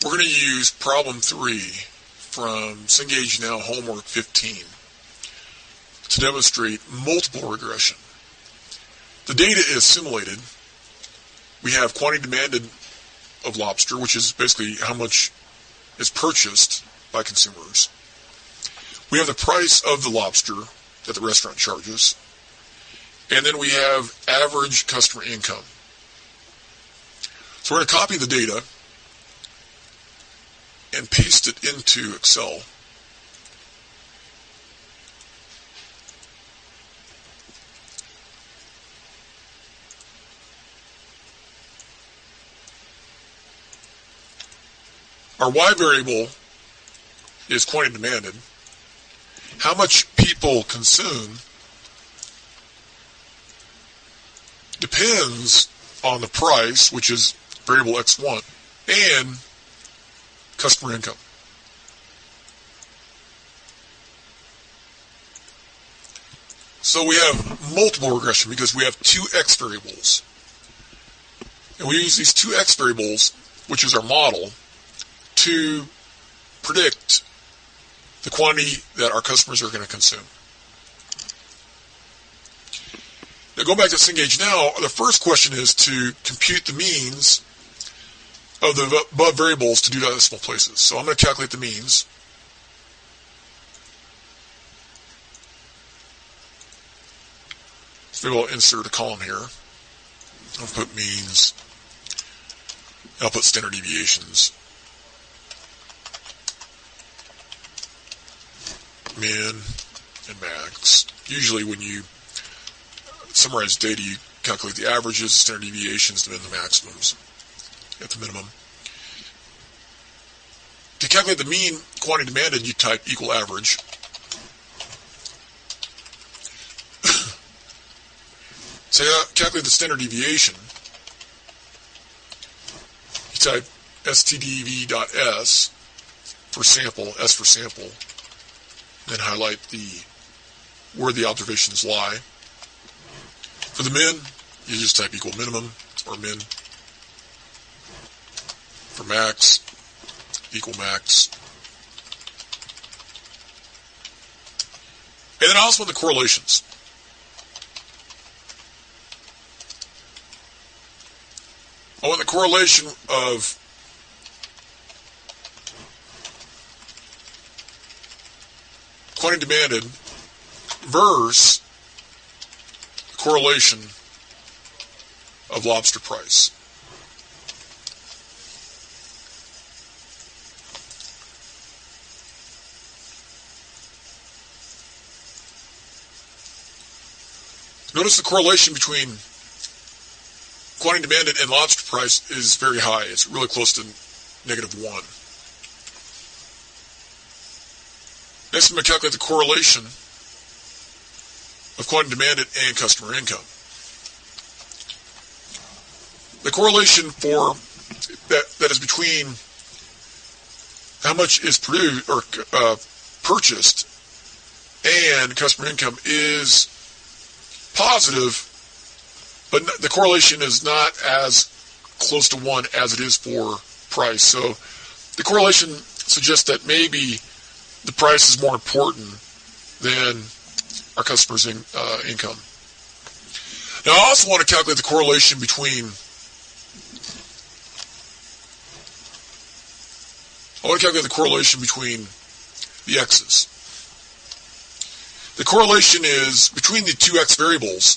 We're going to use problem 3 from Cengage Now Homework 15 to demonstrate multiple regression. The data is simulated. We have quantity demanded of lobster, which is basically how much is purchased by consumers. We have the price of the lobster that the restaurant charges. And then we have average customer income. So we're going to copy the data and paste it into Excel. Our Y variable is quantity demanded. How much people consume depends on the price, which is variable X1, and customer income. So we have multiple regression because we have two X variables. And we use these two X variables, which is our model, to predict the quantity that our customers are going to consume. Now, going back to Cengage Now, the first question is to compute the means of the above variables to do decimal places. So I'm going to calculate the means. So maybe I'll insert a column here. I'll put means. And I'll put standard deviations. Min and max. Usually when you summarize data, you calculate the averages, standard deviations, and then the maximums at the minimum. To calculate the mean quantity demanded, you type equal average. So calculate the standard deviation. You type stdv.s for sample, S for sample, then highlight where the observations lie. For the min, you just type equal minimum or min. For max, equal max. And then I also want the correlations. I want the correlation of quantity demanded versus the correlation of lobster price. Notice the correlation between quantity demanded and lobster price is very high. It's really close to -1. Next, I'm going to calculate the correlation of quantity demanded and customer income. The correlation for that is between how much is produced or purchased and customer income is positive, but the correlation is not as close to 1 as it is for price. So the correlation suggests that maybe the price is more important than our customers' income. Now, I also want to calculate the correlation between the x's. The correlation is between the two x variables.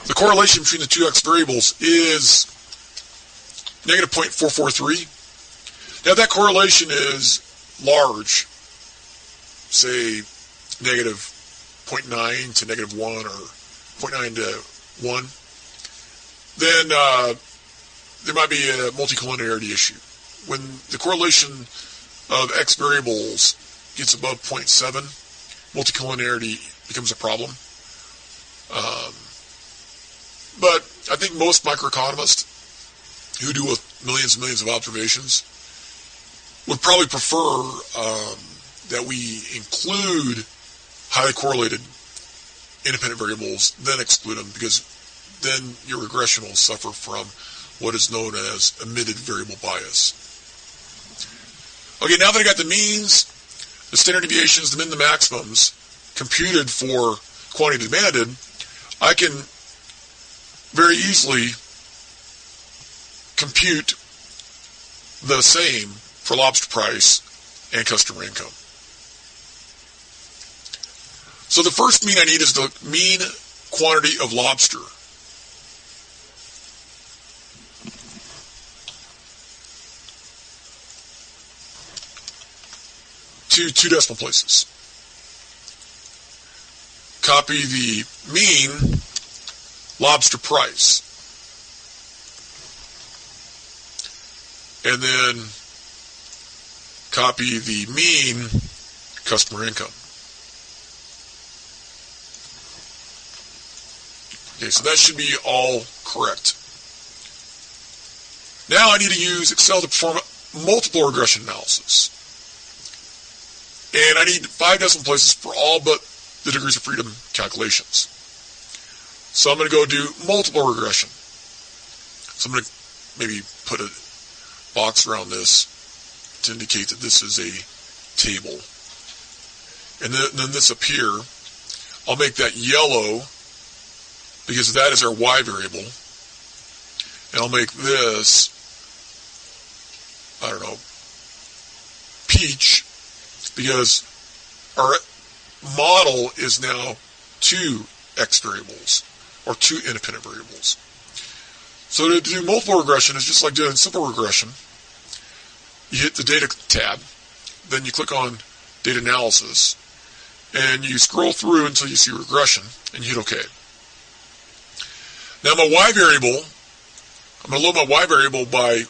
The correlation between the two x variables is -0.443. Now, that correlation is large, say -0.9 to -1 or 0.9 to 1, then there might be a multicollinearity issue. When the correlation of x variables gets above 0.7, multicollinearity becomes a problem. But I think most microeconomists who do with millions and millions of observations would probably prefer that we include highly correlated independent variables, then exclude them, because then your regression will suffer from what is known as omitted variable bias. Okay, now that I got the means, the standard deviations, the min, the maximums computed for quantity demanded, I can very easily compute the same for lobster price and customer income. So the first mean I need is the mean quantity of lobster. To 2 decimal places. Copy the mean lobster price. And then copy the mean customer income. Okay, so that should be all correct. Now I need to use Excel to perform multiple regression analysis. And I need 5 decimal places for all but the degrees of freedom calculations. So I'm going to go do multiple regression. So I'm going to maybe put a box around this to indicate that this is a table. And then this up here, I'll make that yellow because that is our y variable. And I'll make this, I don't know, peach, because our model is now 2 x variables, or 2 independent variables. So to do multiple regression is just like doing simple regression. You hit the Data tab, then you click on Data Analysis, and you scroll through until you see regression, and you hit OK. Now my y variable, I'm going to load my y variable by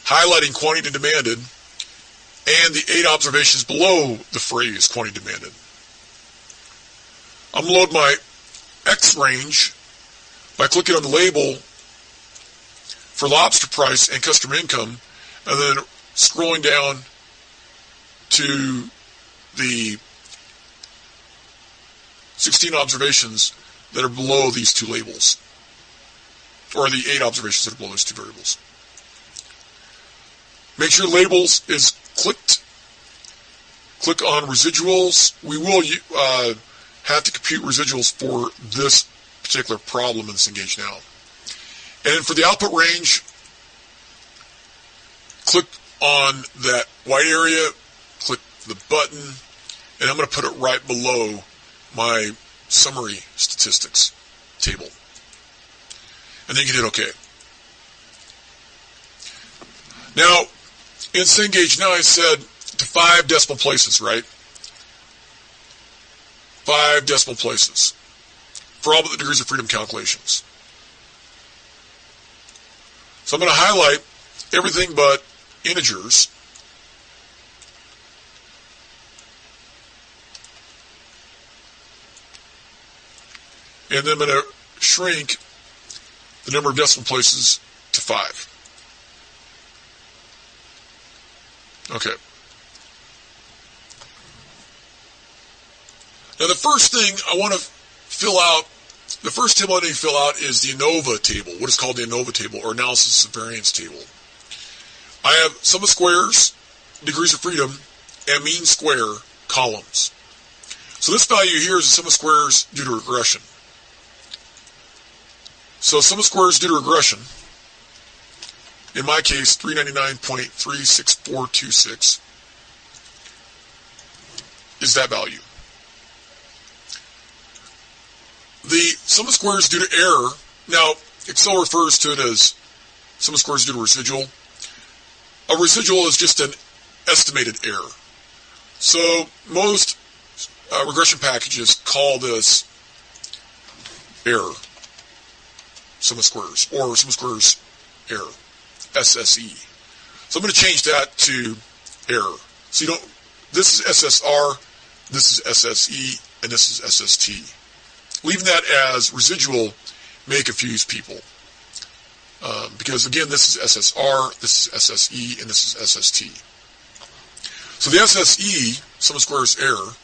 highlighting quantity demanded and the 8 observations below the phrase quantity demanded. I'm going to load my x range by clicking on the label for lobster price and customer income, and then scrolling down to the 16 observations that are below these 2 labels, or the 8 observations that are below those 2 variables. Make sure labels is clicked. Click on residuals. We will have to compute residuals for this particular problem in this Engage Now. And for the output range, click on that white area, click the button, and I'm going to put it right below my summary statistics table. And then you can hit OK. Now, in Cengage Now I said to 5 decimal places, right? 5 decimal places for all but the degrees of freedom calculations. So I'm going to highlight everything but integers. And then I'm going to shrink the number of decimal places to 5. Okay. Now the first thing I want to fill out, the first table I need to fill out is the Anova Table, what is called the Anova Table, or Analysis of Variance Table. I have sum of squares, degrees of freedom, and mean square columns. So this value here is the sum of squares due to regression. So sum of squares due to regression, in my case, 399.36426 is that value. The sum of squares due to error, now Excel refers to it as sum of squares due to residual. A residual is just an estimated error. So most regression packages call this error, sum of squares, or sum of squares error, SSE. So I'm going to change that to error. So you don't, this is SSR, this is SSE, and this is SST. Leaving that as residual may confuse people. Because again, this is SSR, this is SSE, and this is SST. So the SSE, sum of squares error,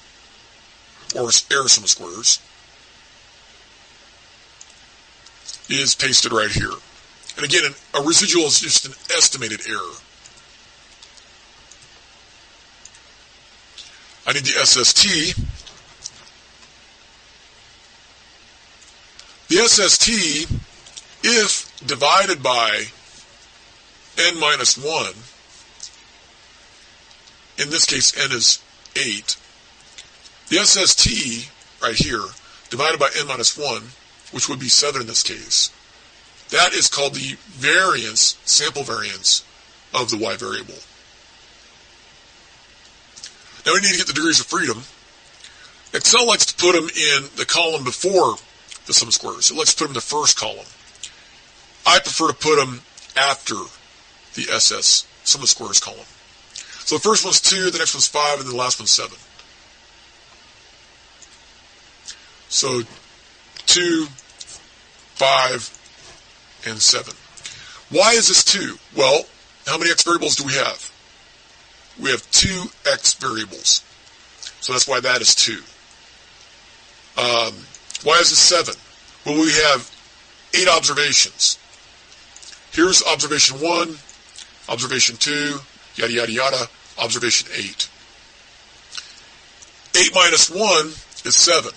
or error sum of squares, is pasted right here. And again, a residual is just an estimated error. I need the SST. The SST, if divided by n minus 1, in this case n is 8, the SST right here, divided by n minus 1, which would be 7 in this case, that is called the variance, sample variance, of the y variable. Now we need to get the degrees of freedom. Excel likes to put them in the column before the sum of squares. It likes to put them in the first column. I prefer to put them after the SS, sum of squares column. So the first one's 2, the next one's 5, and the last one's 7. So 2, 5, and 7. Why is this 2? Well, how many x variables do we have? We have 2 x variables. So that's why that is 2. Why is this 7? Well, we have 8 observations. Here's observation 1, observation 2, yada, yada, yada, observation 8. 8 minus 1 is 7.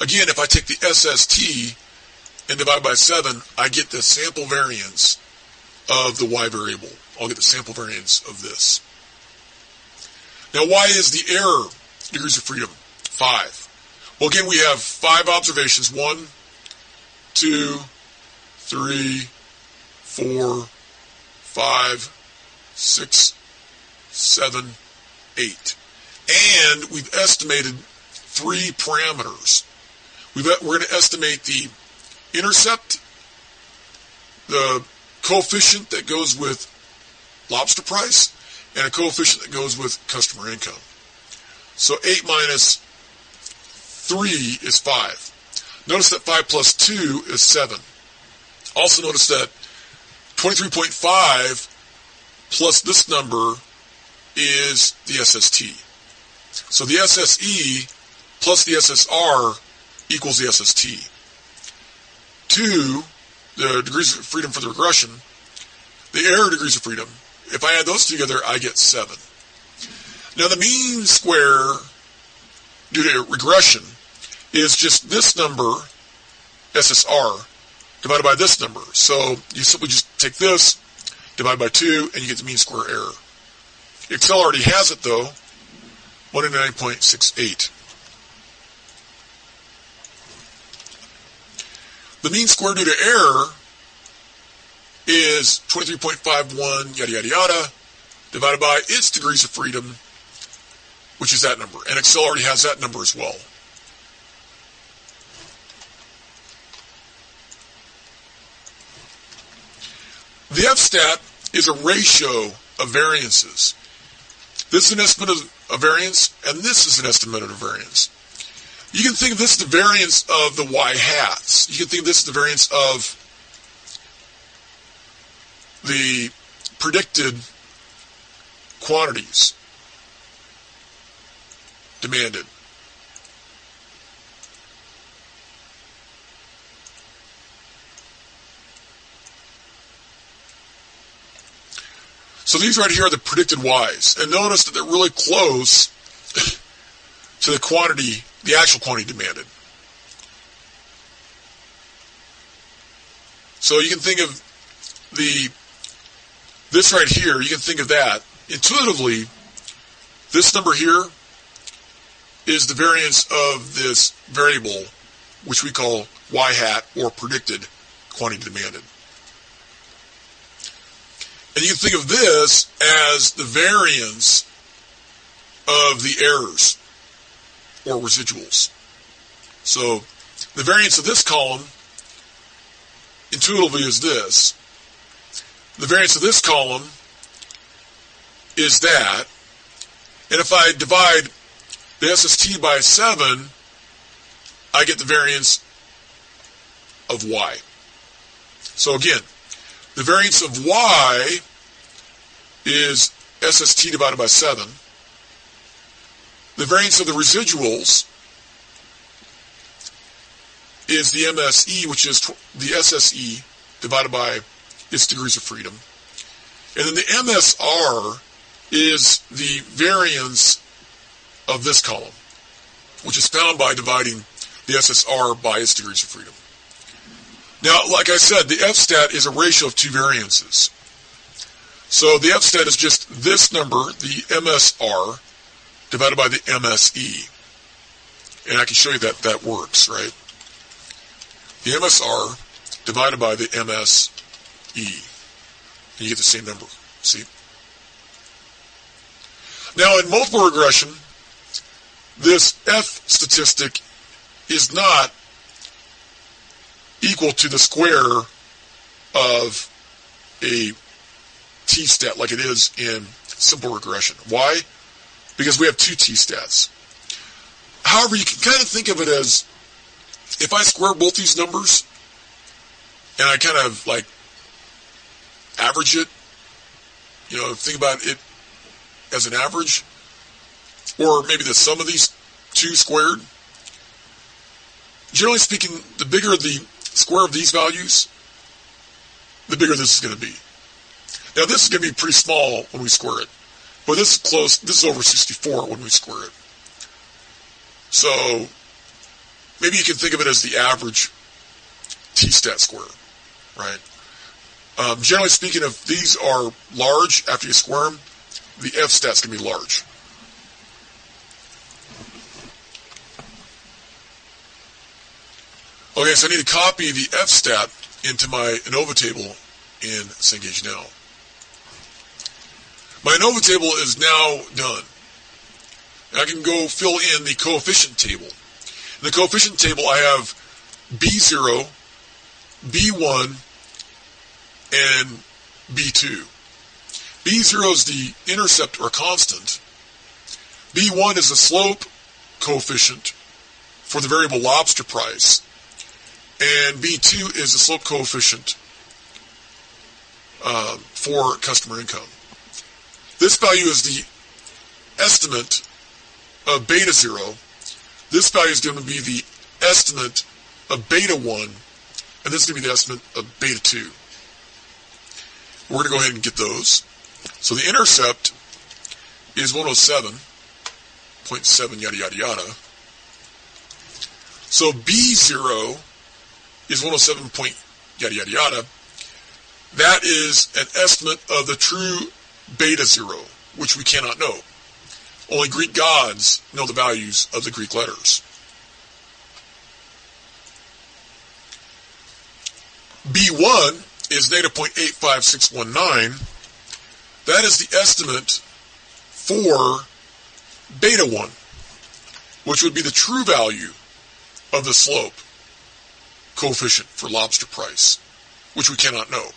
Again, if I take the SST and divide by 7, I get the sample variance of the y variable. I'll get the sample variance of this. Now, why is the error degrees of freedom 5? Well, again, we have 5 observations. 1, 2, 3, 4, 5, 6, 7, 8. And we've estimated 3 parameters. We're going to estimate the intercept, the coefficient that goes with lobster price, and a coefficient that goes with customer income. So 8 minus 3 is 5. Notice that 5 plus 2 is 7. Also notice that 23.5 plus this number is the SST. So the SSE plus the SSR equals the SST. 2, the degrees of freedom for the regression, the error degrees of freedom, if I add those together, I get 7. Now the mean square due to regression is just this number, SSR, divided by this number. So you simply just take this, divide by 2, and you get the mean square error. Excel already has it though, 199.68. The mean square due to error is 23.51, yada, yada, yada, divided by its degrees of freedom, which is that number. And Excel already has that number as well. The f-stat is a ratio of variances. This is an estimate of variance, and this is an estimate of variance. You can think of this as the variance of the y-hats. You can think of this as the variance of the predicted quantities demanded. So these right here are the predicted y's. And notice that they're really close to the quantity, the actual quantity demanded. So you can think of this right here, you can think of that. Intuitively, this number here is the variance of this variable, which we call y-hat, or predicted quantity demanded. And you can think of this as the variance of the errors, or residuals. So the variance of this column, intuitively, is this. The variance of this column is that. And if I divide the SST by 7, I get the variance of y. So again, the variance of y is SST divided by 7. The variance of the residuals is the MSE, which is the SSE divided by its degrees of freedom. And then the MSR is the variance of this column, which is found by dividing the SSR by its degrees of freedom. Now, like I said, the F-stat is a ratio of two variances. So the F-stat is just this number, the MSR, divided by the MSE. And I can show you that that works, right? The MSR divided by the MSE. And you get the same number, see? Now, in multiple regression, this F statistic is not equal to the square of a t-stat like it is in simple regression. Why? Because we have two t-stats. However, you can kind of think of it as, if I square both these numbers, and I kind of like average it, think about it as an average, or maybe the sum of these two squared. Generally speaking, the bigger the square of these values, the bigger this is going to be. Now, this is going to be pretty small when we square it, but this is close. This is over 64 when we square it. So maybe you can think of it as the average t-stat square, right? Generally speaking, if these are large after you square them, the f-stat's going to be large. Okay, so I need to copy the f-stat into my Anova table in Cengage Now. My Anova table is now done. I can go fill in the coefficient table. In the coefficient table, I have B0, B1, and B2. B0 is the intercept or constant. B1 is the slope coefficient for the variable lobster price. And B2 is the slope coefficient for customer income. This value is the estimate of beta 0. This value is going to be the estimate of beta 1, and this is going to be the estimate of beta 2. We're going to go ahead and get those. So the intercept is 107.7 yada yada yada. So B0 is 107 point yada yada yada. That is an estimate of the true beta 0, which we cannot know. Only Greek gods know the values of the Greek letters. B1 is negative 0.85619. That is the estimate for beta 1, which would be the true value of the slope coefficient for lobster price, which we cannot know.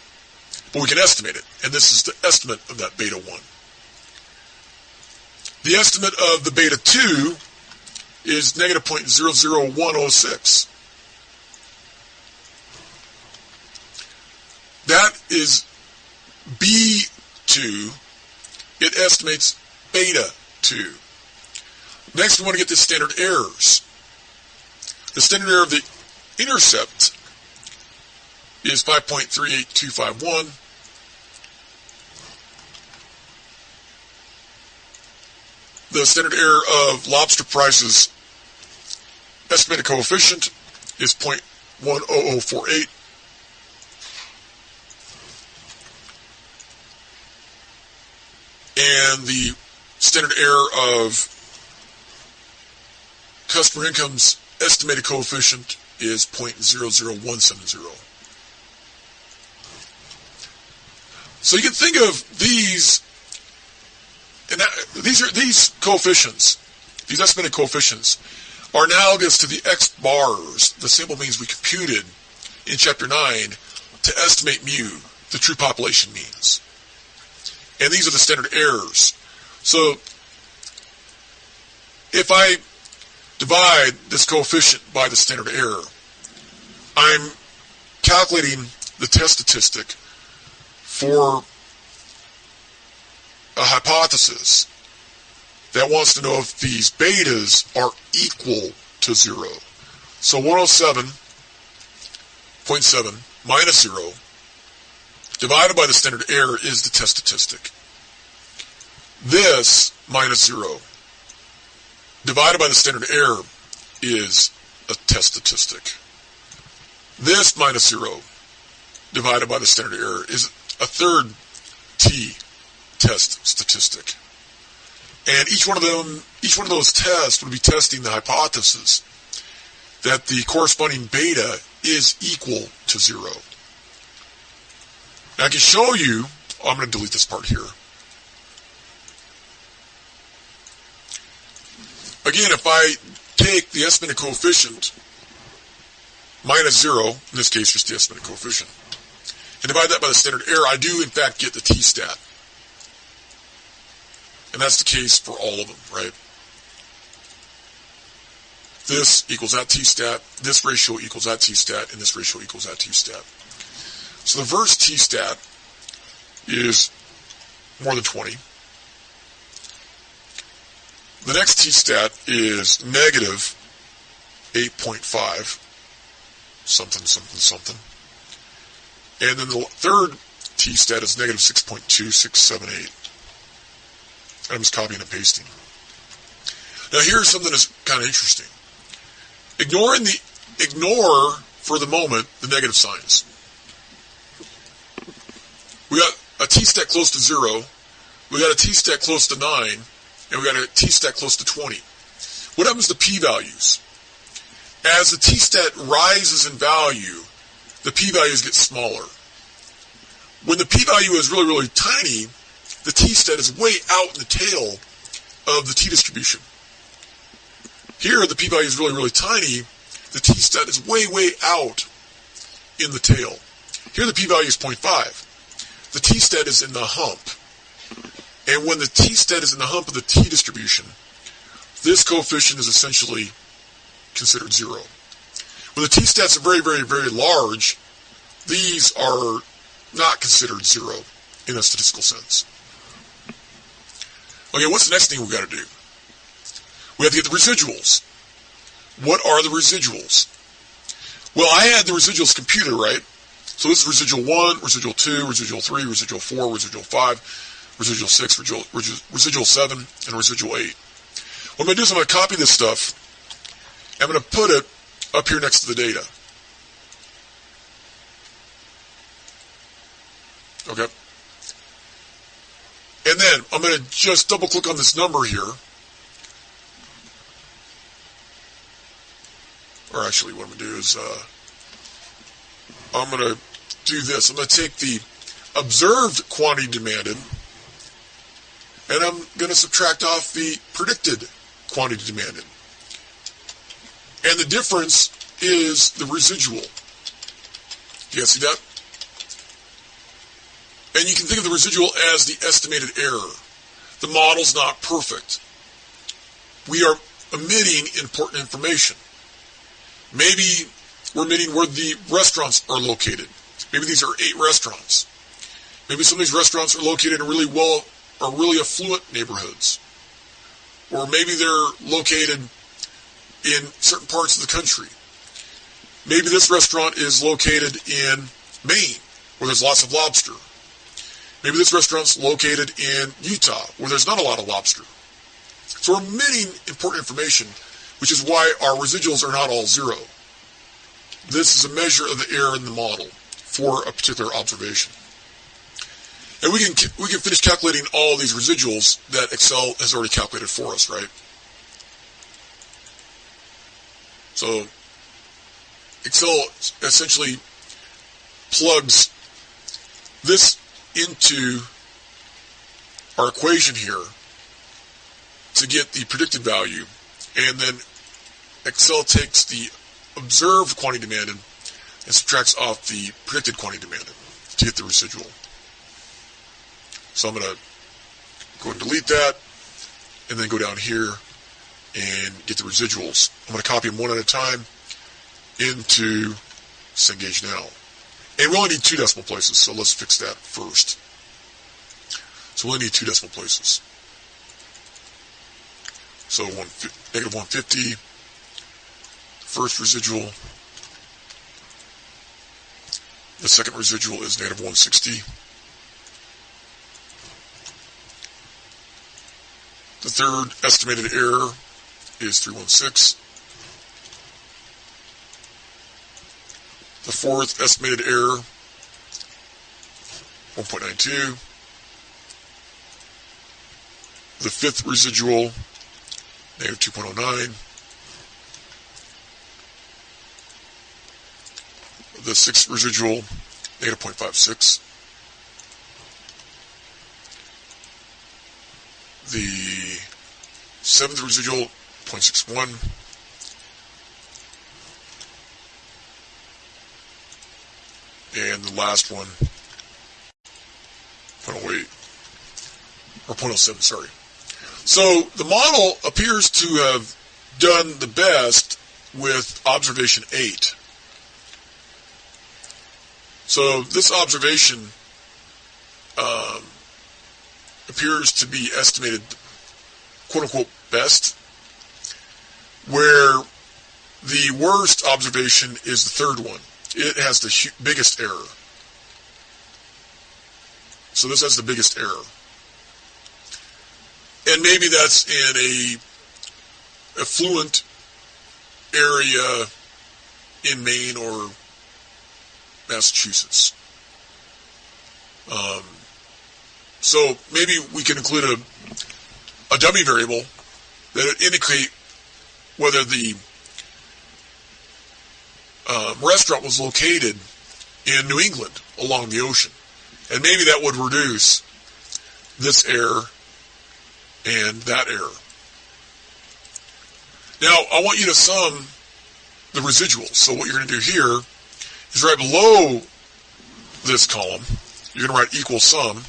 But we can estimate it, and this is the estimate of that beta 1. The estimate of the beta 2 is negative 0.00106. That is B2. It estimates beta 2. Next, we want to get the standard errors. The standard error of the intercept is 5.38251. The standard error of lobster prices estimated coefficient is 0.10048. And the standard error of customer income's estimated coefficient is 0.00170. So you can think of these, and these coefficients, these estimated coefficients, are analogous to the X bars, the simple means we computed in Chapter 9 to estimate mu, the true population means. And these are the standard errors. So if I divide this coefficient by the standard error, I'm calculating the test statistic for a hypothesis that wants to know if these betas are equal to 0. So 107 0.7 minus 0 divided by the standard error is the test statistic. This minus 0 divided by the standard error is a test statistic. This minus 0 divided by the standard error is a third t test statistic. And each one of those tests would be testing the hypothesis that the corresponding beta is equal to 0. Now I can show you, I'm going to delete this part here. Again, if I take the estimated coefficient minus 0, in this case just the estimated coefficient, and divide that by the standard error, I do in fact get the t-stat. And that's the case for all of them, right? This equals that t-stat, this ratio equals that t-stat, and this ratio equals that t-stat. So the verse t-stat is more than 20. The next t-stat is negative 8.5, something, something, something. And then the third t-stat is negative 6.2678. I'm just copying and pasting. Now here's something that's kind of interesting. Ignore for the moment the negative signs. We got a t-stat close to 0, we got a t-stat close to 9, and we got a t-stat close to 20. What happens to p-values? As the t-stat rises in value, the p-values get smaller. When the p-value is really, really tiny, the t-stat is way out in the tail of the t-distribution. Here, the p-value is really, really tiny. The t-stat is way, way out in the tail. Here, the p-value is 0.5. The t-stat is in the hump. And when the t-stat is in the hump of the t-distribution, this coefficient is essentially considered 0. When the t-stats are very, very, very large, these are not considered 0 in a statistical sense. Okay, what's the next thing we've got to do? We have to get the residuals. What are the residuals? Well, I had the residuals computed, right? So this is residual 1, residual 2, residual 3, residual 4, residual 5, residual 6, residual 7, and residual 8. What I'm going to do is I'm going to copy this stuff. I'm going to put it up here next to the data. Okay. And then I'm going to just double click on this number here. Or actually what I'm going to do is I'm going to do this. I'm going to take the observed quantity demanded and I'm going to subtract off the predicted quantity demanded. And the difference is the residual. You guys see that? And you can think of the residual as the estimated error. The model's not perfect. We are omitting important information. Maybe we're omitting where the restaurants are located. Maybe these are 8 restaurants. Maybe some of these restaurants are located in really affluent neighborhoods. Or maybe they're located in certain parts of the country. Maybe this restaurant is located in Maine, where there's lots of lobster. Maybe this restaurant's located in Utah, where there's not a lot of lobster. So we're omitting important information, which is why our residuals are not all 0. This is a measure of the error in the model for a particular observation. And we can finish calculating all these residuals that Excel has already calculated for us, right? So Excel essentially plugs this into our equation here to get the predicted value, and then Excel takes the observed quantity demanded and subtracts off the predicted quantity demanded to get the residual. So I'm going to go and delete that, and then go down here and get the residuals. I'm going to copy them one at a time into Cengage Now. And we only need 2 decimal places, so let's fix that first. So we only need 2 decimal places. So negative 150, first residual, The second residual is negative 160. The third estimated error is 316. The fourth estimated error, 1.92. The fifth residual, negative 2.09. The sixth residual, negative 0.56. The seventh residual, 0.61. And the last one, 0.08, or 0.07, sorry. So the model appears to have done the best with observation 8. So this observation appears to be estimated, quote-unquote, best, where the worst observation is the third one. It has the biggest error. So this has the biggest error. And maybe that's in a affluent area in Maine or Massachusetts. So maybe we can include a dummy variable that would indicate whether the restaurant was located in New England along the ocean. And maybe that would reduce this error and that error. Now, I want you to sum the residuals. So what you're going to do here is right below this column, you're going to write equal sum.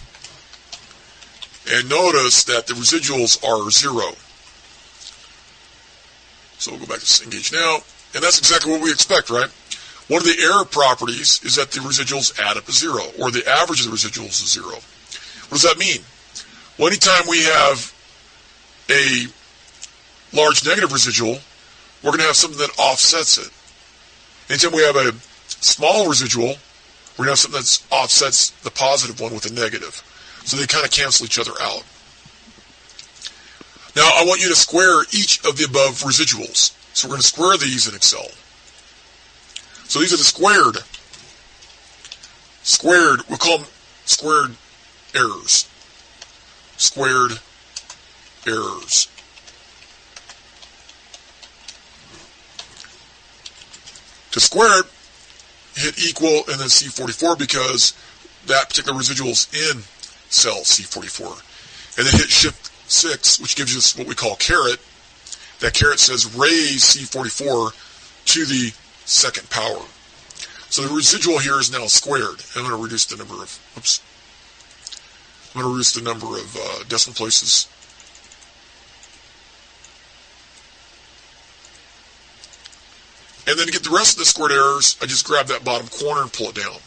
And notice that the residuals are 0. So we'll go back to engage now. And that's exactly what we expect, right? One of the error properties is that the residuals add up to 0, or the average of the residuals is 0. What does that mean? Well, anytime we have a large negative residual, we're going to have something that offsets it. Anytime we have a small residual, we're going to have something that offsets the positive one with a negative. So they kind of cancel each other out. Now, I want you to square each of the above residuals. So we're going to square these in Excel. So these are the squared, we'll call them squared errors. Squared errors. To square it, hit equal and then C44 because that particular residual is in cell C44. And then hit Shift 6, which gives us what we call caret. That caret says raise C44 to the second power. So the residual here is now squared. I'm going to reduce the number of, decimal places. And then to get the rest of the squared errors, I just grab that bottom corner and pull it down.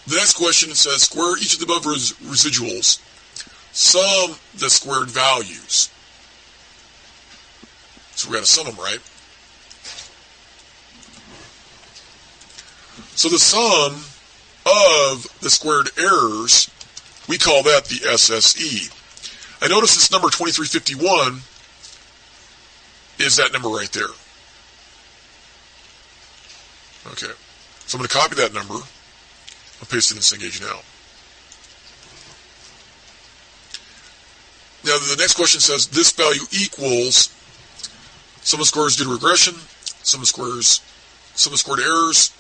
The next question says, square each of the above residuals, sum the squared values. So we've got to sum them, right? So the sum of the squared errors, we call that the SSE. I notice this number 2351 is that number right there. Okay, so I'm going to copy that number. I'll paste it in Cengage now. Now the next question says this value equals sum of squares due to regression, sum of squared errors,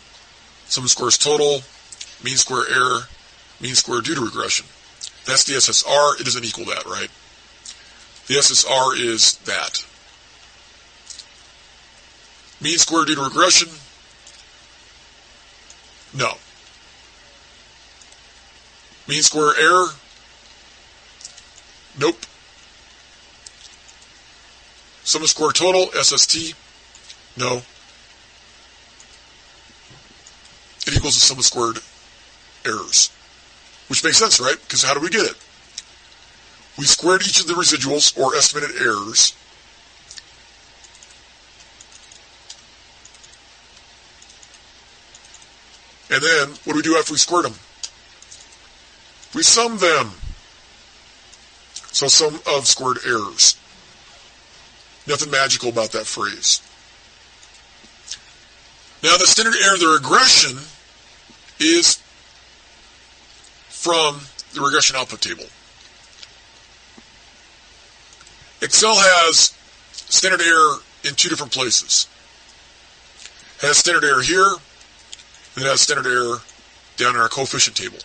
sum of squares total, mean square error, mean square due to regression. That's the SSR. It doesn't equal that, right? The SSR is that. Mean square due to regression? No. Mean square error? Nope. Sum of square total, SST? No. It equals the sum of squared errors. Which makes sense, right? Because how do we get it? We squared each of the residuals, or estimated errors, And then, what do we do after we squared them? We sum them. So sum of squared errors. Nothing magical about that phrase. Now, the standard error of the regression is from the regression output table. Excel has standard error in two different places. It has standard error here, and it has standard error down in our coefficient table.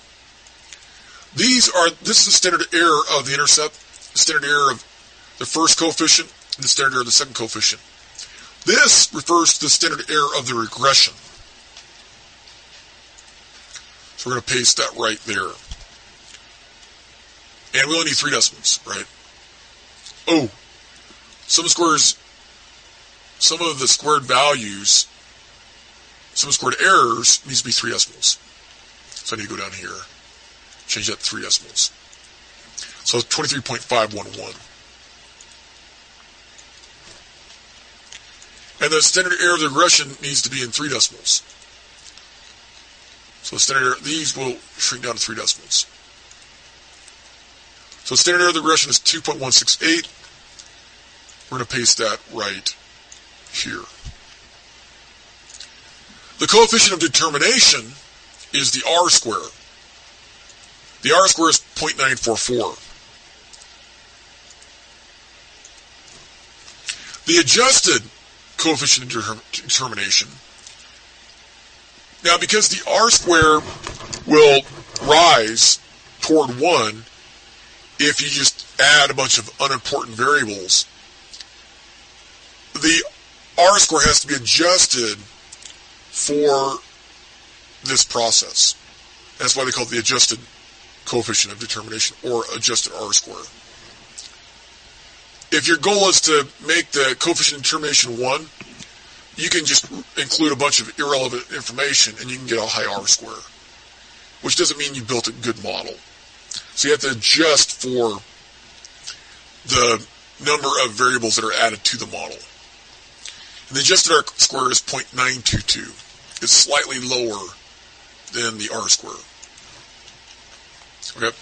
This is the standard error of the intercept, the standard error of the first coefficient, and the standard error of the second coefficient. This refers to the standard error of the regression. So we're going to paste that right there. And we only need 3 decimals, right? Oh, some of the squared values, some squared errors needs to be 3 decimals. So I need to go down here, change that to 3 decimals. So 23.511. And the standard error of the regression needs to be in 3 decimals. So the standard error, these will shrink down to 3 decimals. So the standard error of the regression is 2.168. We're going to paste that right here. The coefficient of determination is the R square. The R square is 0.944. The adjusted coefficient of determination. Now, because the R square will rise toward 1 if you just add a bunch of unimportant variables, the R square has to be adjusted for this process. That's why they call it the adjusted coefficient of determination, or adjusted R square. If your goal is to make the coefficient of determination 1, you can just include a bunch of irrelevant information and you can get a high R square, which doesn't mean you built a good model. So you have to adjust for the number of variables that are added to the model. And the adjusted R square is 0.922. It's slightly lower than the R square. Okay.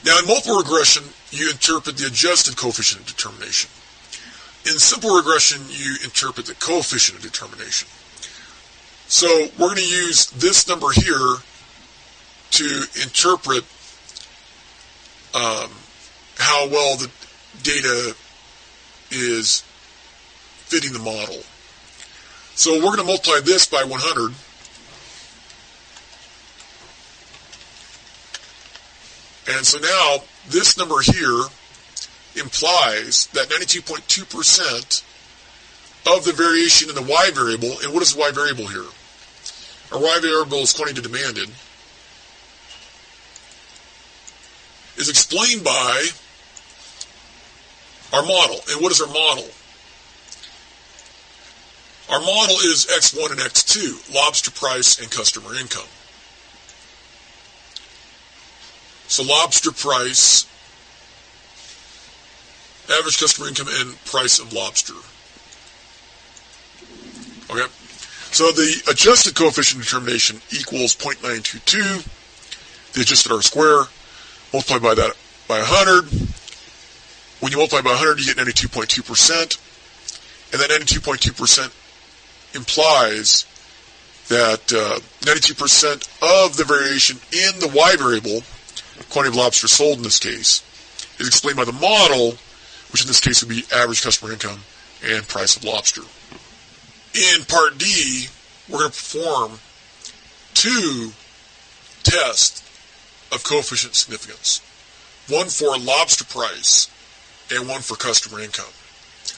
Now, in multiple regression, you interpret the adjusted coefficient of determination. In simple regression, you interpret the coefficient of determination. So we're going to use this number here to interpret how well the data is fitting the model. So we're going to multiply this by 100. And so now, this number here implies that 92.2% of the variation in the Y variable, and what is the Y variable here? Our Y variable is quantity demanded, is explained by our model. And what is our model? Our model is X1 and X2, lobster price and customer income. So lobster price, average customer income, and price of lobster. Okay? So the adjusted coefficient of determination equals 0.922, the adjusted R square, multiplied by that by 100. When you multiply by 100, you get 92.2%. And that 92.2% implies that 92% of the variation in the Y variable, quantity of lobster sold in this case, is explained by the model, which in this case would be average customer income and price of lobster. In Part D, we're going to perform 2 tests of coefficient significance. One for lobster price and one for customer income.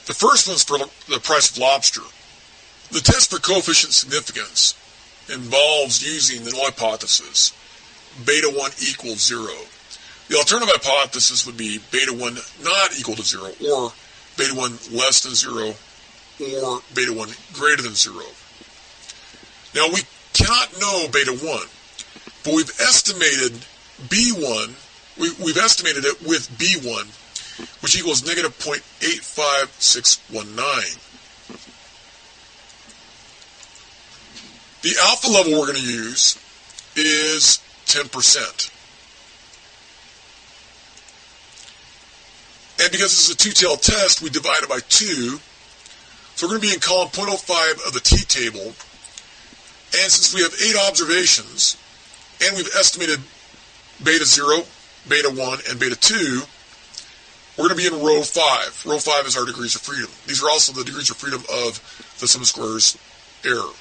The first one's for the price of lobster. The test for coefficient significance involves using the null hypothesis, beta 1 equals 0. The alternative hypothesis would be beta 1 not equal to 0, or beta 1 less than 0, or beta 1 greater than 0. Now, we cannot know beta 1, but we've estimated B1, we've estimated it with B1, which equals negative 0.85619. The alpha level we're going to use is 10%. And because this is a two-tailed test, we divide it by 2. So we're going to be in column 0.05 of the t-table. And since we have 8 observations, and we've estimated beta 0, beta 1, and beta 2, we're going to be in row 5. Row 5 is our degrees of freedom. These are also the degrees of freedom of the sum of squares error.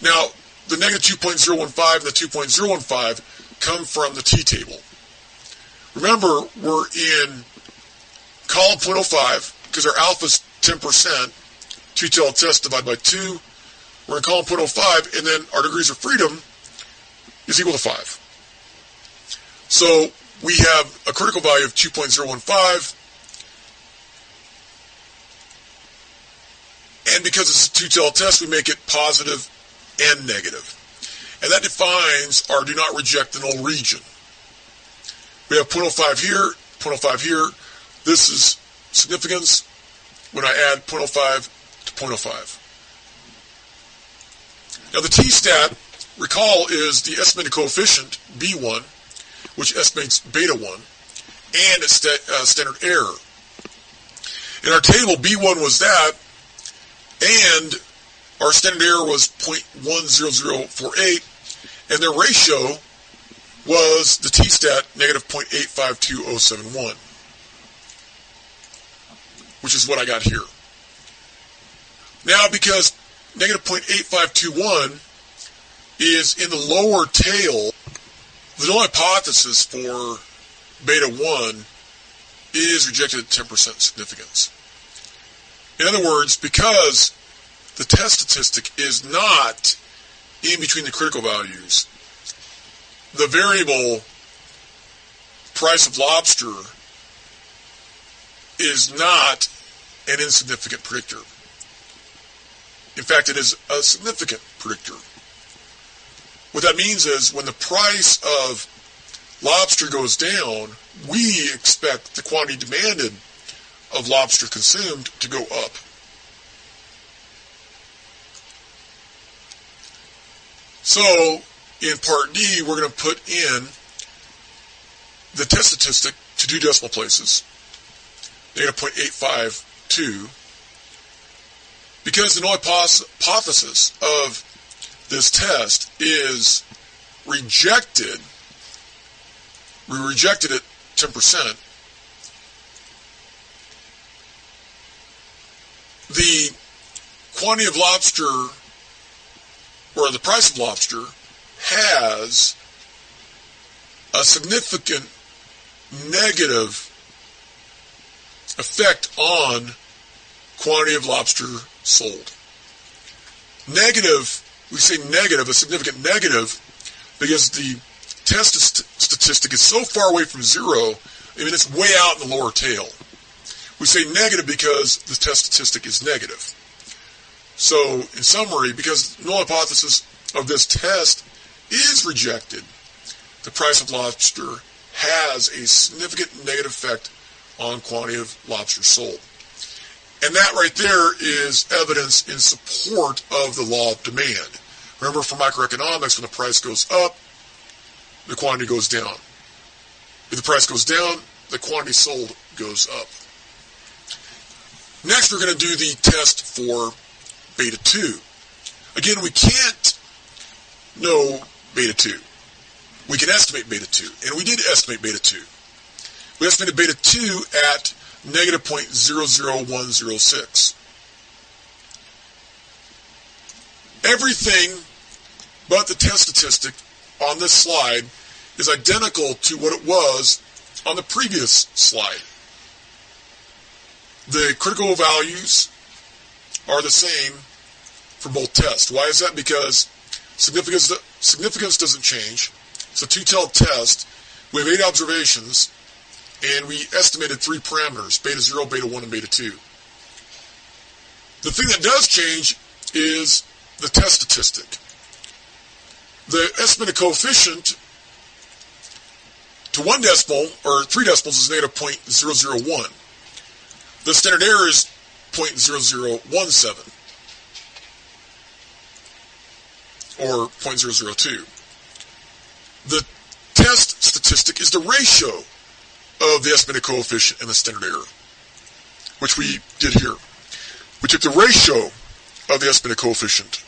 Now, the negative 2.015 and the 2.015 come from the t-table. Remember, we're in column 0.05 because our alpha is 10%. Two-tailed test divided by 2. We're in column 0.05, and then our degrees of freedom is equal to 5. So we have a critical value of 2.015, and because it's a two-tailed test, we make it positive and negative. And that defines our do not reject the null region. We have 0.05 here, 0.05 here. This is significance when I add 0.05 to 0.05. Now the t-stat, recall, is the estimated coefficient, B1, which estimates beta 1, and its standard error. In our table, B1 was that, and our standard error was 0.10048, and their ratio was the t-stat, negative 0.852071, which is what I got here. Now, because negative 0.8521 is in the lower tail, the null hypothesis for beta 1 is rejected at 10% significance. In other words, because the test statistic is not in between the critical values, the variable price of lobster is not an insignificant predictor. In fact, it is a significant predictor. What that means is when the price of lobster goes down, we expect the quantity demanded of lobster consumed to go up. So, in part D, we're going to put in the test statistic to 2 decimal places, negative 0.852, because the null hypothesis of this test is rejected. We rejected it 10%. The quantity of lobster, or the price of lobster, has a significant negative effect on quantity of lobster sold. Negative, we say negative, a significant negative, because the test statistic is so far away from 0, I mean, it's way out in the lower tail. We say negative because the test statistic is negative. So, in summary, because the null hypothesis of this test is rejected, the price of lobster has a significant negative effect on quantity of lobster sold. And that right there is evidence in support of the law of demand. Remember, for microeconomics, when the price goes up, the quantity goes down. If the price goes down, the quantity sold goes up. Next, we're going to do the test for beta 2. Again, we can't know beta 2. We can estimate beta 2, and we did estimate beta 2. We estimated beta 2 at negative 0.00106. Everything but the test statistic on this slide is identical to what it was on the previous slide. The critical values are the same for both tests. Why is that? Because significance doesn't change. It's a two-tailed test. We have 8 observations, and we estimated 3 parameters, beta 0, beta 1, and beta 2. The thing that does change is the test statistic. The estimated coefficient to 1 decimal, or 3 decimals, is negative 0.001. The standard error is 0.0017. or 0.002. The test statistic is the ratio of the estimated coefficient and the standard error, which we did here. We took the ratio of the estimated coefficient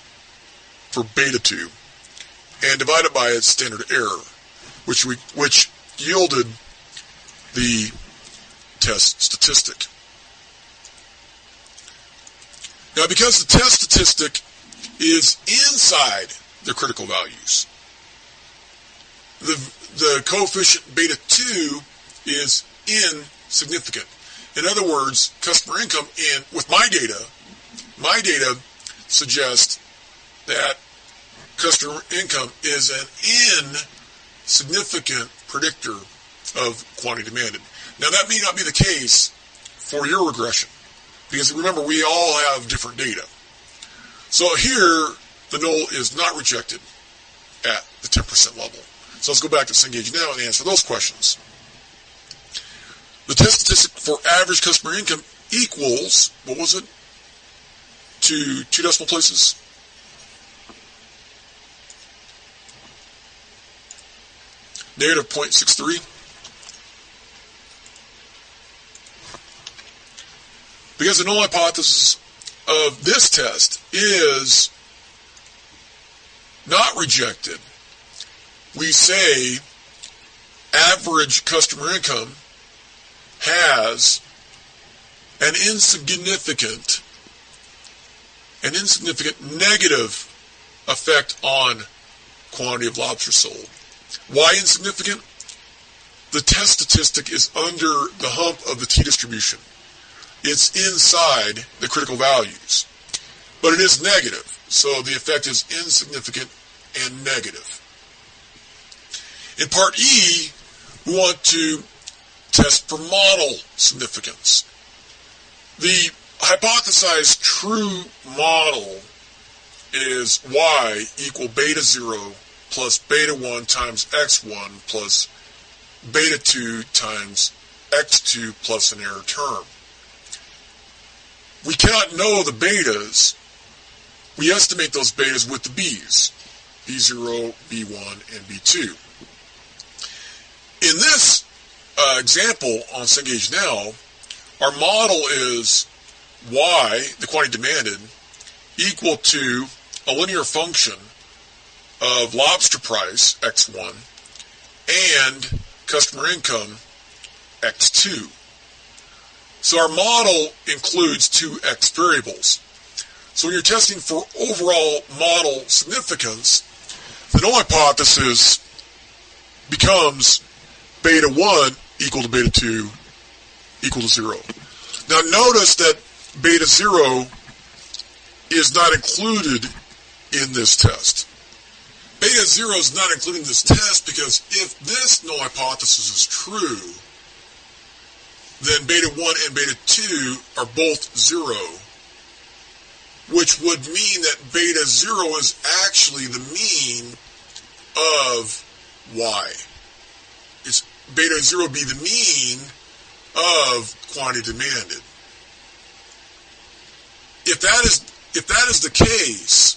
for beta 2 and divided by its standard error, which yielded the test statistic. Now, because the test statistic is inside the critical values, the coefficient beta 2 is insignificant. In other words, customer income with my data suggests that customer income is an insignificant predictor of quantity demanded. Now, that may not be the case for your regression, because remember, we all have different data. So here, the null is not rejected at the 10% level. So let's go back to Cengage now and answer those questions. The test statistic for average customer income equals, what was it? To 2 decimal places? Negative 0.63. Because the null hypothesis of this test is not rejected, we say average customer income has an insignificant negative effect on quantity of lobster sold. Why insignificant? The test statistic is under the hump of the t-distribution. It's inside the critical values, but it is negative, so the effect is insignificant and negative. In part E, we want to test for model significance. The hypothesized true model is y equal beta 0 plus beta 1 times x1 plus beta 2 times x2 plus an error term. We cannot know the betas. We estimate those betas with the b's, b0, b1, and b2. In this example on Cengage Now, our model is y, the quantity demanded, equal to a linear function of lobster price, x1, and customer income, x2. So our model includes 2 x variables. So when you're testing for overall model significance, the null hypothesis becomes beta 1 equal to beta 2 equal to 0. Now notice that beta 0 is not included in this test. Beta 0 is not included in this test because if this null hypothesis is true, then beta 1 and beta 2 are both 0, which would mean that beta 0 is actually the mean of y. It's beta 0 be the mean of quantity demanded. If that is the case,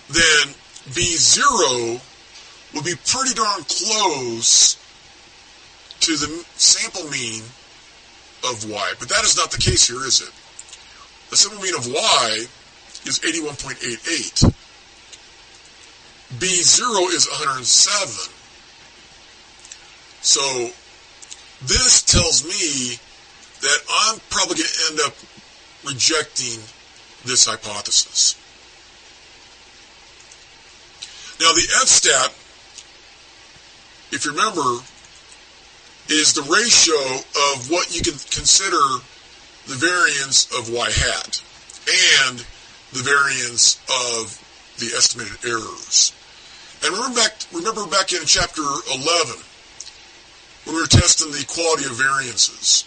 then B0 will be pretty darn close to the sample mean of y. But that is not the case here, is it? The sample mean of y is 81.88. B0 is 107. So this tells me that I'm probably going to end up rejecting this hypothesis. Now the f-stat, if you remember, is the ratio of what you can consider the variance of y hat and the variance of the estimated errors. And remember back in chapter 11, when we were testing the equality of variances.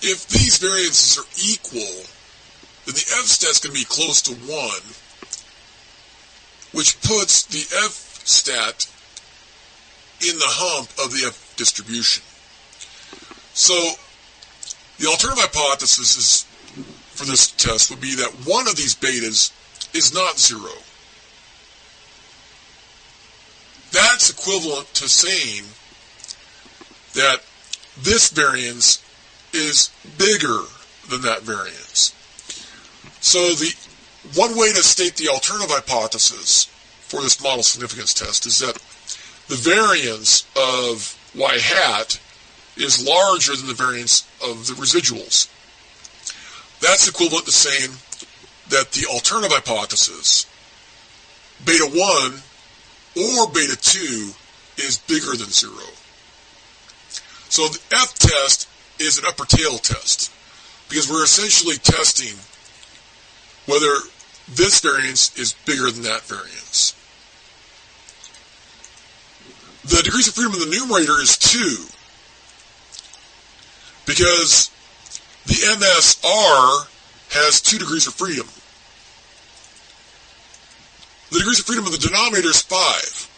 If these variances are equal, then the f-stat is going to be close to 1, which puts the f-stat in the hump of the f distribution. So the alternative hypothesis is, for this test would be that one of these betas is not 0. That's equivalent to saying that this variance is bigger than that variance. So the one way to state the alternative hypothesis for this model significance test is that the variance of y hat is larger than the variance of the residuals. That's equivalent to saying that the alternative hypothesis, beta 1 or beta 2, is bigger than 0. So the F test is an upper tail test, because we're essentially testing whether this variance is bigger than that variance. The degrees of freedom in the numerator is 2, because the MSR has 2 degrees of freedom. The degrees of freedom in the denominator is 5,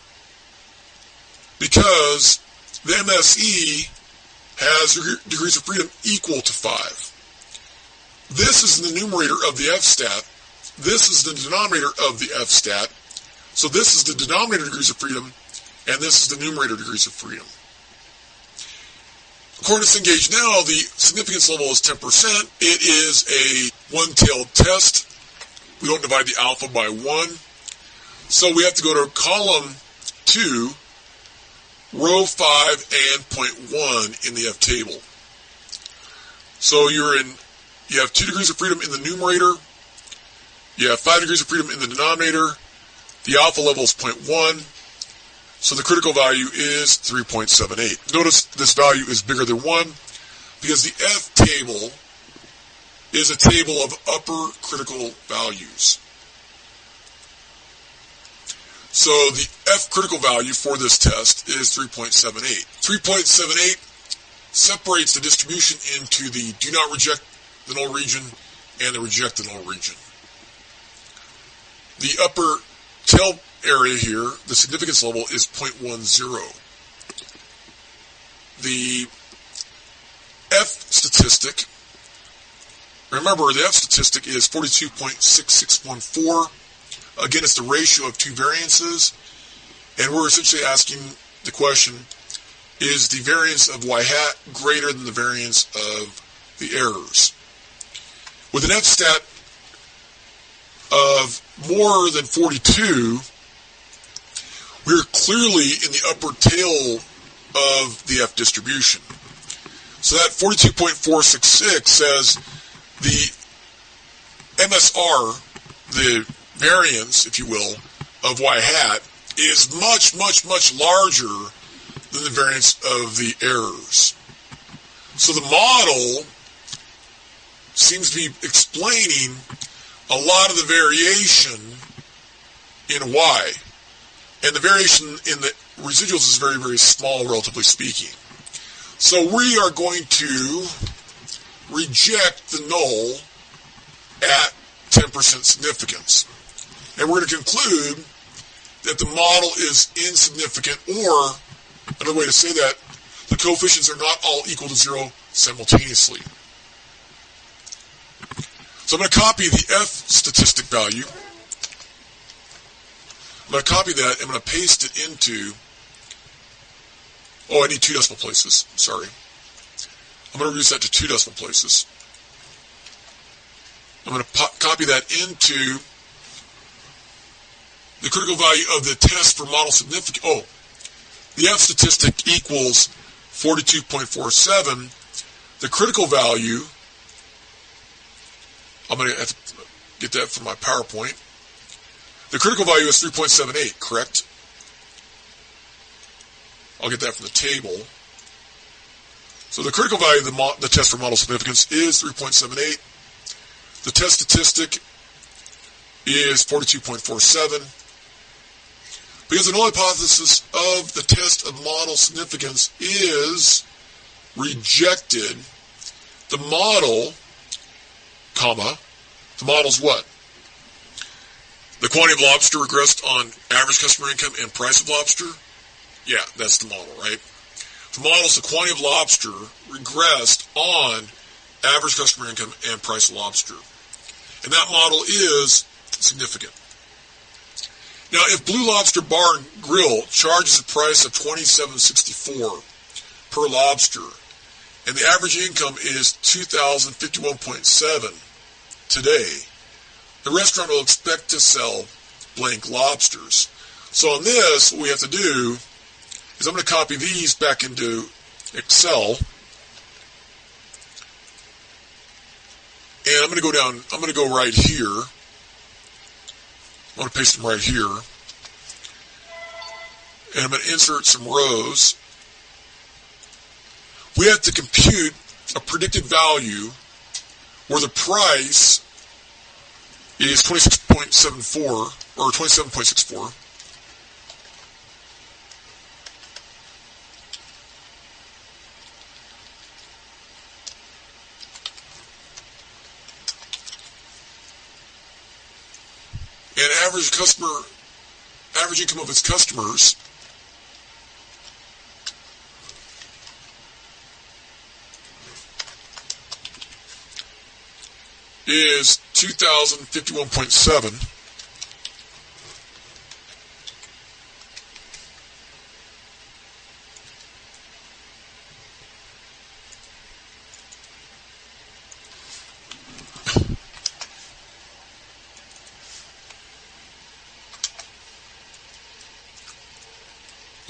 because the MSE has degrees of freedom equal to 5. This is the numerator of the F-stat. This is the denominator of the F-stat. So this is the denominator degrees of freedom, and this is the numerator degrees of freedom. According to Cengage now, the significance level is 10%. It is a one-tailed test. We don't divide the alpha by 1. So we have to go to column 2, row 5, and point 1 in the F table. So you have 2 degrees of freedom in the numerator. You have 5 degrees of freedom in the denominator. The alpha level is 0.1. So the critical value is 3.78. Notice this value is bigger than 1 because the F table is a table of upper critical values. So the F critical value for this test is 3.78. 3.78 separates the distribution into the do not reject the null region and the reject the null region. The upper tail area here, the significance level, is 0.10. The F statistic, remember the F statistic is 42.6614. Again, it's the ratio of 2 variances, and we're essentially asking the question, is the variance of y hat greater than the variance of the errors? With an F-stat of more than 42, we're clearly in the upper tail of the F distribution. So that 42.466 says the MSR, the variance, if you will, of y hat is much, much, much larger than the variance of the errors. So the model seems to be explaining a lot of the variation in y. And the variation in the residuals is very, very small, relatively speaking. So we are going to reject the null at 10% significance. And we're going to conclude that the model is insignificant, or, another way to say that, the coefficients are not all equal to 0 simultaneously. So I'm going to copy the F statistic value. I'm going to copy that, and I'm going to paste it into, I need 2 decimal places, sorry. I'm going to reduce that to 2 decimal places. I'm going to copy that into the critical value of the test for model significance. The F statistic equals 42.47. The critical value, I'm going to have to get that from my PowerPoint. The critical value is 3.78, correct? I'll get that from the table. So the critical value of the test for model significance is 3.78. The test statistic is 42.47. Because the null hypothesis of the test of model significance is rejected, the model, the model's what? The quantity of lobster regressed on average customer income and price of lobster? Yeah, that's the model, right? The model's the quantity of lobster regressed on average customer income and price of lobster. And that model is significant. Now, if Blue Lobster Bar and Grill charges a price of $27.64 per lobster, and the average income is $2,051.7 today, the restaurant will expect to sell blank lobsters. So on this, what we have to do is I'm going to copy these back into Excel, and I'm going to go down, I'm going to go right here. I'm going to paste them right here, and I'm going to insert some rows. We have to compute a predicted value where the price is 26.74 or 27.64. And average income of its customers is 2,051.7.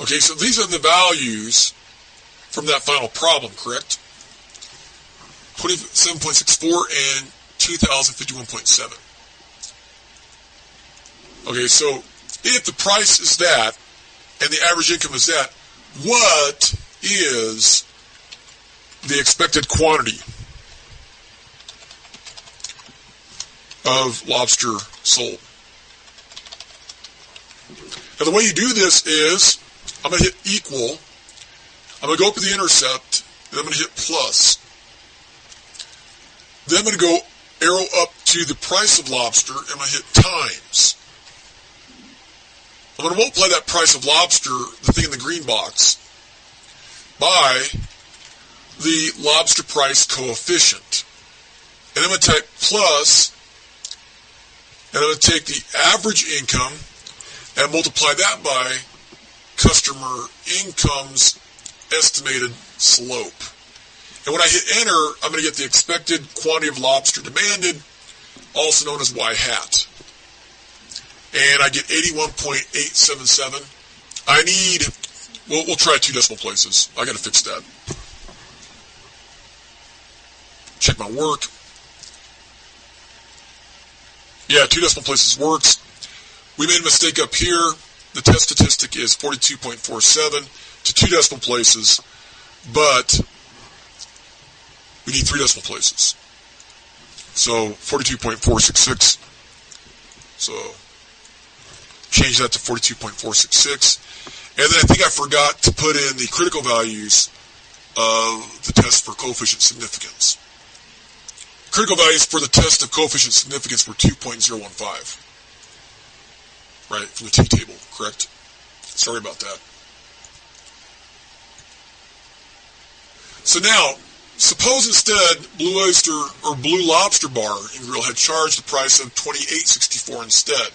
Okay, so these are the values from that final problem, correct? 27.64 and 2,051.7. Okay, so if the price is that and the average income is that, what is the expected quantity of lobster sold? Now, the way you do this is I'm going to hit equal, I'm going to go up to the intercept, and I'm going to hit plus. Then I'm going to go arrow up to the price of lobster, and I'm going to hit times. I'm going to multiply that price of lobster, the thing in the green box, by the lobster price coefficient. And I'm going to type plus, and I'm going to take the average income and multiply that by customer income's estimated slope. And when I hit enter, I'm going to get the expected quantity of lobster demanded, also known as Y hat. And I get 81.877. I need, we'll try 2 decimal places. I got to fix that. Check my work. Yeah, 2 decimal places works. We made a mistake up here. The test statistic is 42.47 to 2 decimal places, but we need 3 decimal places. So 42.466. So change that to 42.466. And then I think I forgot to put in the critical values of the test for coefficient significance. Critical values for the test of coefficient significance were 2.015. Right, from the T-table, correct? Sorry about that. So now, suppose instead Blue Oyster or Blue Lobster Bar and Grill had charged the price of $28.64 instead.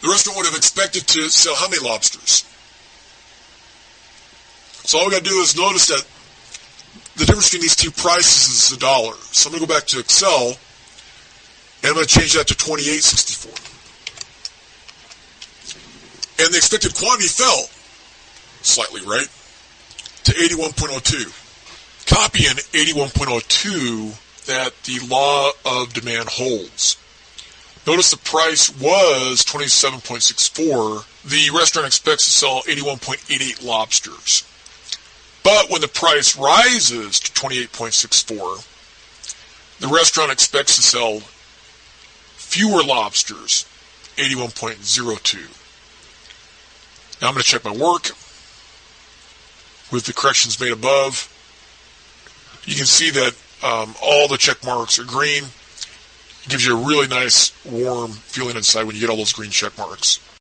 The restaurant would have expected to sell how many lobsters? So all we got to do is notice that the difference between these two prices is $1. So I'm going to go back to Excel, and I'm going to change that to $28.64. And the expected quantity fell slightly, right, to 81.02. Copy in 81.02 that the law of demand holds. Notice the price was $27.64. The restaurant expects to sell 81.88 lobsters. But when the price rises to $28.64, the restaurant expects to sell fewer lobsters, 81.02. Now I'm going to check my work with the corrections made above. You can see that all the check marks are green. It gives you a really nice warm feeling inside when you get all those green check marks.